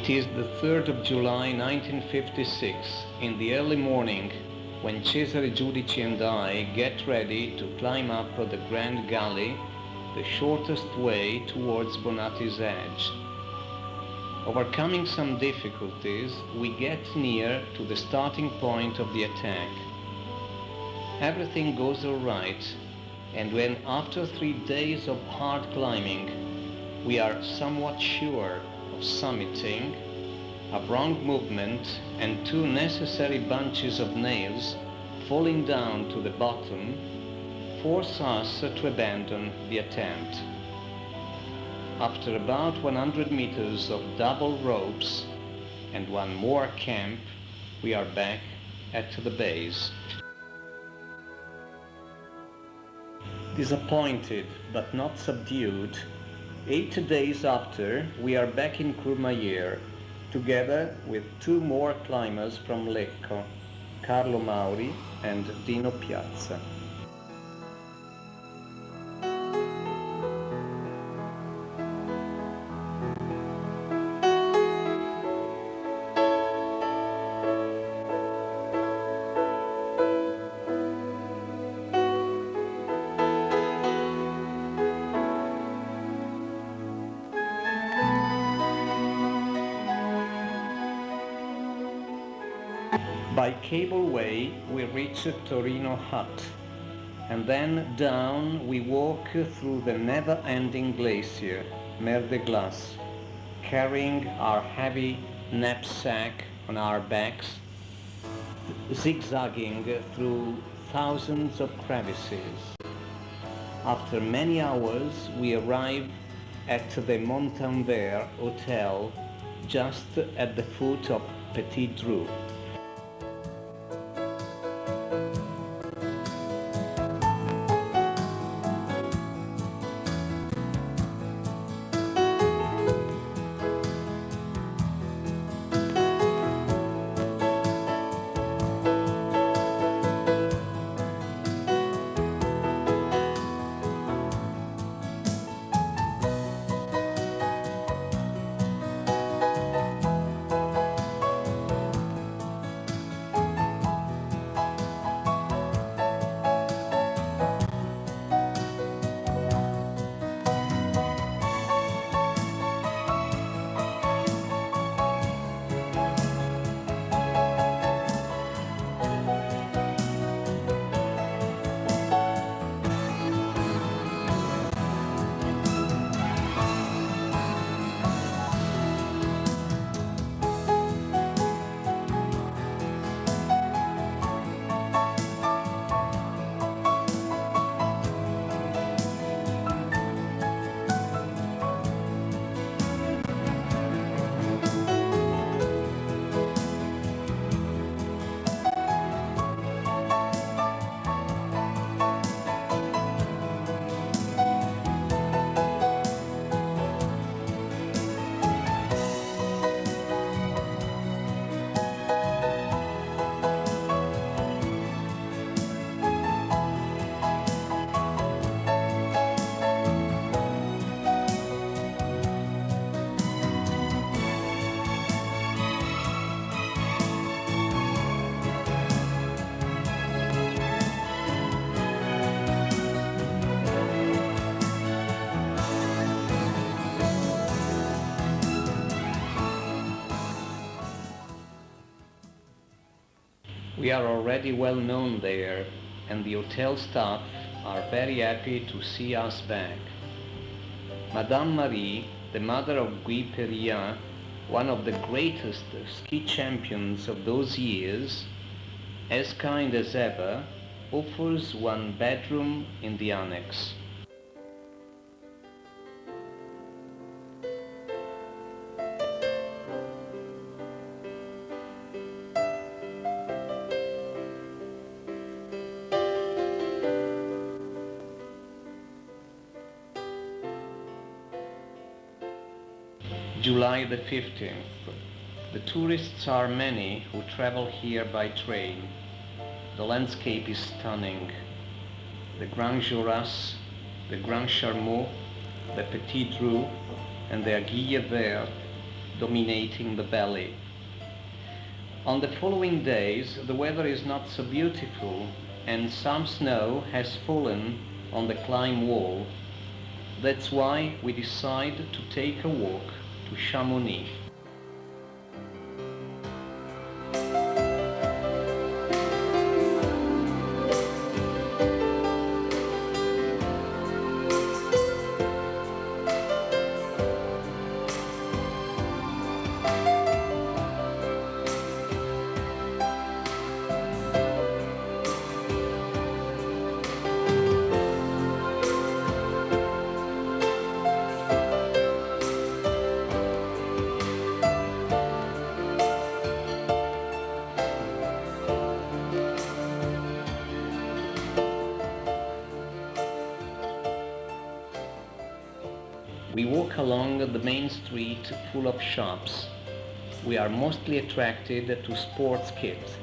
It is the 3rd of July 1956, in the early morning, when Cesare Giudici and I get ready to climb up the Grand Gully, the shortest way towards Bonatti's edge. Overcoming some difficulties, we get near to the starting point of the attack. Everything goes all right, and when after 3 days of hard climbing, we are somewhat sure of summiting, a wrong movement and 2 necessary bunches of nails falling down to the bottom force us to abandon the attempt. After about 100 meters of double ropes and one more camp, we are back at the base. Disappointed but not subdued, 8 days after, we are back in Courmayeur, together with 2 more climbers from Lecco, Carlo Mauri and Dino Piazza. By cableway we reach Torino Hut, and then down we walk through the never-ending glacier, Mer de Glace, carrying our heavy knapsack on our backs, zigzagging through thousands of crevices. After many hours we arrive at the Montanvert Hotel, just at the foot of Petit Dru. We are already well known there, and the hotel staff are very happy to see us back. Madame Marie, the mother of Guy Perrien, one of the greatest ski champions of those years, as kind as ever, offers 1 bedroom in the annex. July the 15th. The tourists are many who travel here by train. The landscape is stunning. The Grand Joras, the Grand Charmot, the Petit Dru, and the Aiguille Verte dominating the valley. On the following days, the weather is not so beautiful, and some snow has fallen on the climb wall. That's why we decide to take a walk to Chamonix. We walk along the main street full of shops. We are mostly attracted to sports kits.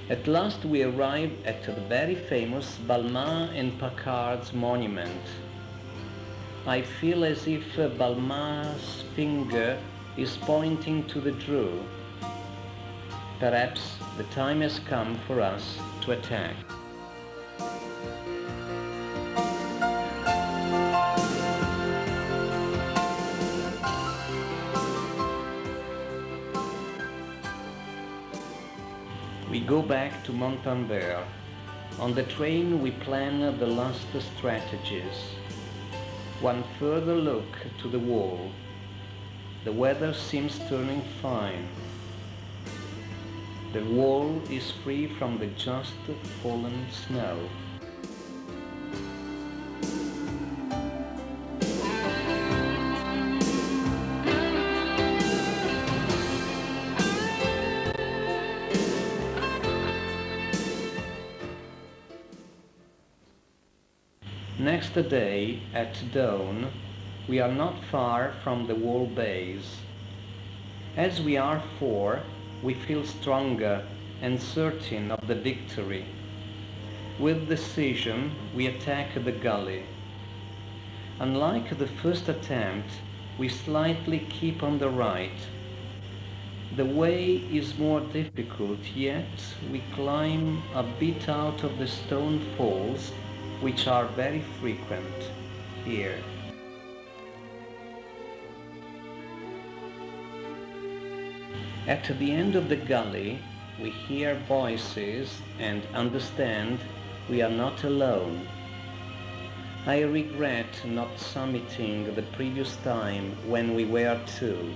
At last we arrive at the very famous Balmain and Paccard's monument. I feel as if Balmain's finger is pointing to the Dru. Perhaps the time has come for us to attack. We go back to Montanvert. On the train we plan the last strategies. One further look to the wall. The weather seems turning fine. The wall is free from the just fallen snow. Next day, at dawn, we are not far from the wall base. As we are four, we feel stronger and certain of the victory. With decision, we attack the gully. Unlike the first attempt, we slightly keep on the right. The way is more difficult, yet we climb a bit out of the stone falls, which are very frequent here. At the end of the gully, we hear voices and understand we are not alone. I regret not summiting the previous time when we were two.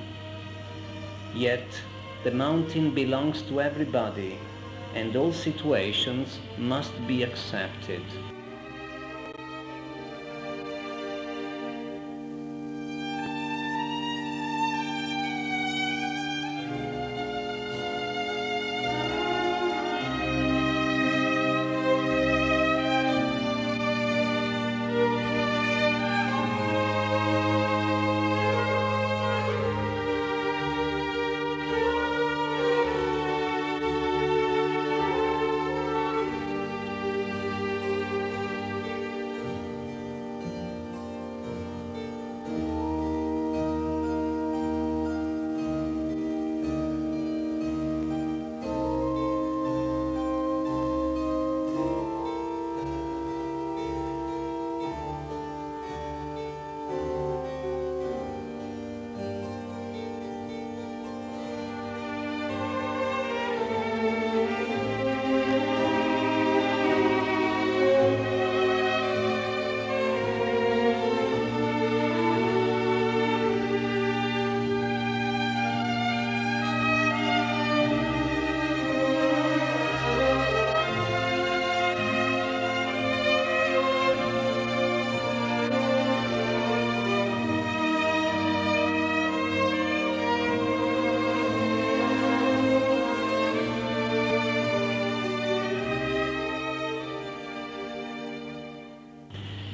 Yet the mountain belongs to everybody, and all situations must be accepted.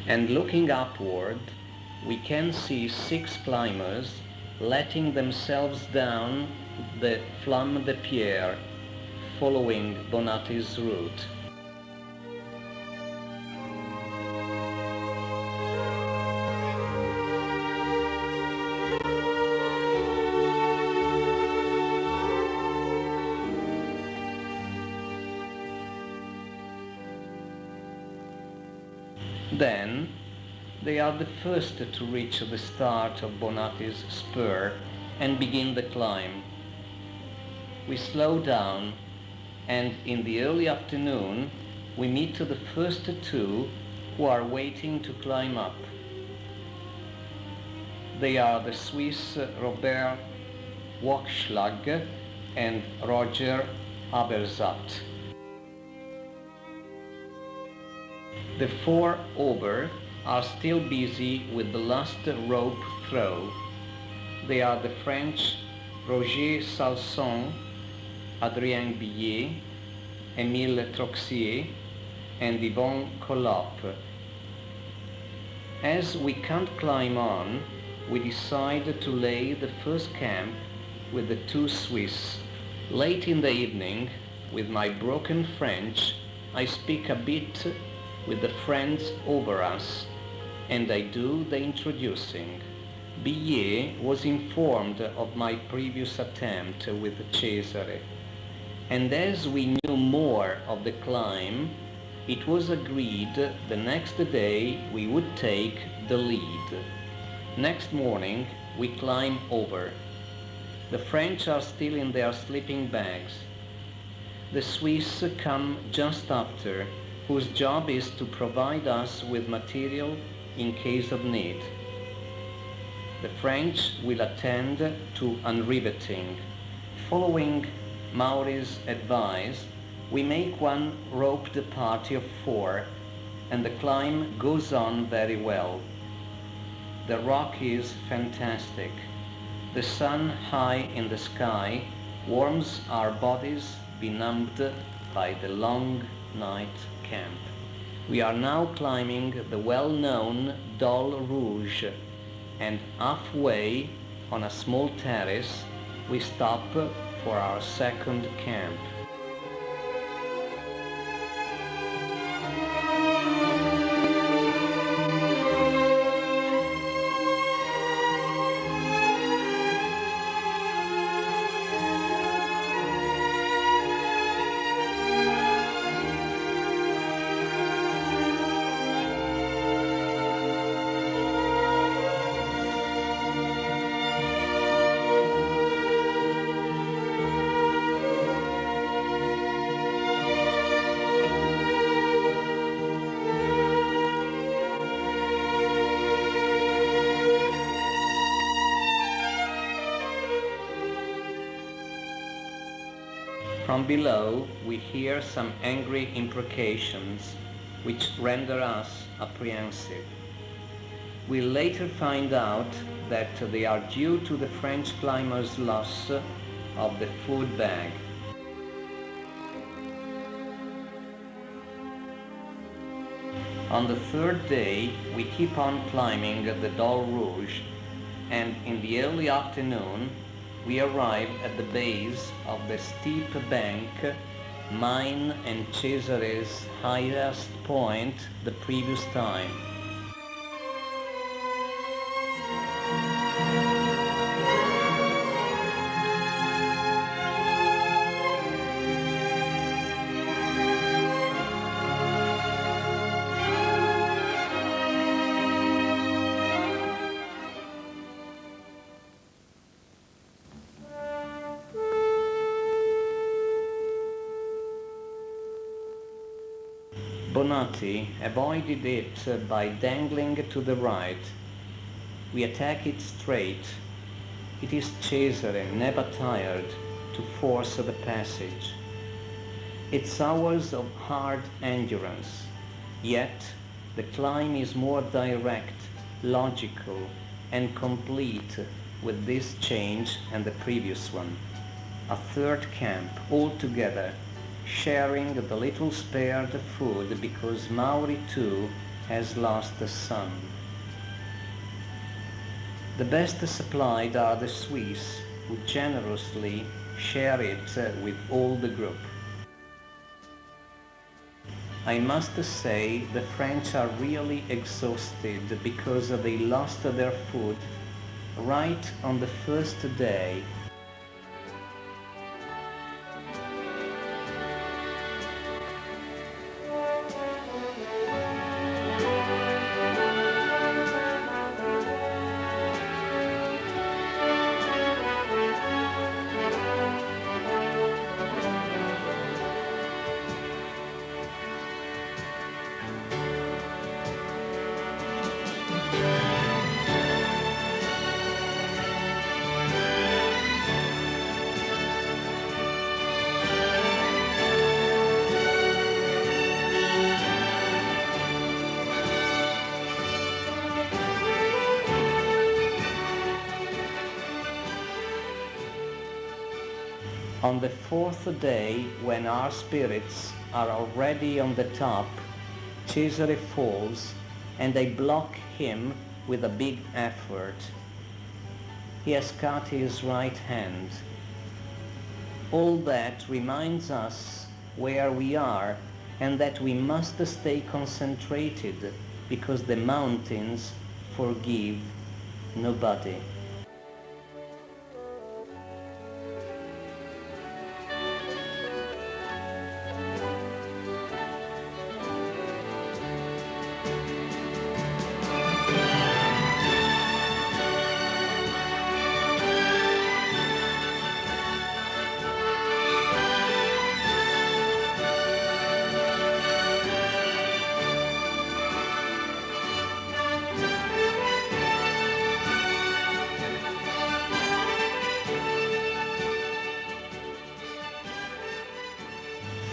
And looking upward, we can see 6 climbers letting themselves down the Flamme de Pierre, following Bonatti's route. Then they are the first to reach the start of Bonatti's spur and begin the climb. We slow down, and in the early afternoon we meet the first two who are waiting to climb up. They are the Swiss Robert Wachschlag and Roger Abersat. The four over are still busy with the last rope throw. They are the French Roger Salson, Adrien Billet, Émile Troxier, and Yvon Collop. As we can't climb on, we decide to lay the first camp with the two Swiss. Late in the evening, with my broken French, I speak a bit with the friends over us, and I do the introducing. Billet was informed of my previous attempt with Cesare, and as we knew more of the climb, it was agreed the next day we would take the lead. Next morning we climb over. The French are still in their sleeping bags. The Swiss come just after, whose job is to provide us with material in case of need. The French will attend to unriveting. Following Mauri's advice, we make one roped party of four, and the climb goes on very well. The rock is fantastic. The sun high in the sky warms our bodies benumbed by the long night camp. We are now climbing the well-known Dol Rouge, and halfway on a small terrace we stop for our second camp. From below we hear some angry imprecations which render us apprehensive. We later find out that they are due to the French climber's loss of the food bag. On the third day we keep on climbing the Dol Rouge, and in the early afternoon we arrive at the base of the steep bank, mine and Cesare's highest point the previous time. Bonatti avoided it by dangling to the right. We attack it straight. It is Cesare, never tired, to force the passage. It's hours of hard endurance, yet the climb is more direct, logical, and complete with this change and the previous one. A third camp altogether, sharing the little spared food because Mauri too has lost a son. The best supplied are the Swiss, who generously share it with all the group. I must say the French are really exhausted because they lost their food right on the first day. On the fourth day, when our spirits are already on the top, Cesare falls and they block him with a big effort. He has cut his right hand. All that reminds us where we are and that we must stay concentrated because the mountains forgive nobody.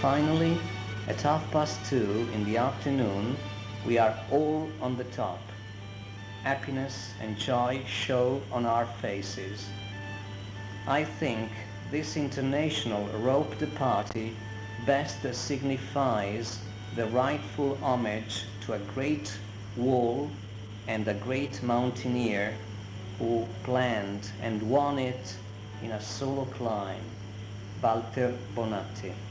Finally, at 2:30 in the afternoon, we are all on the top. Happiness and joy show on our faces. I think this international roped party best signifies the rightful homage to a great wall and a great mountaineer who planned and won it in a solo climb, Pilastro Bonatti.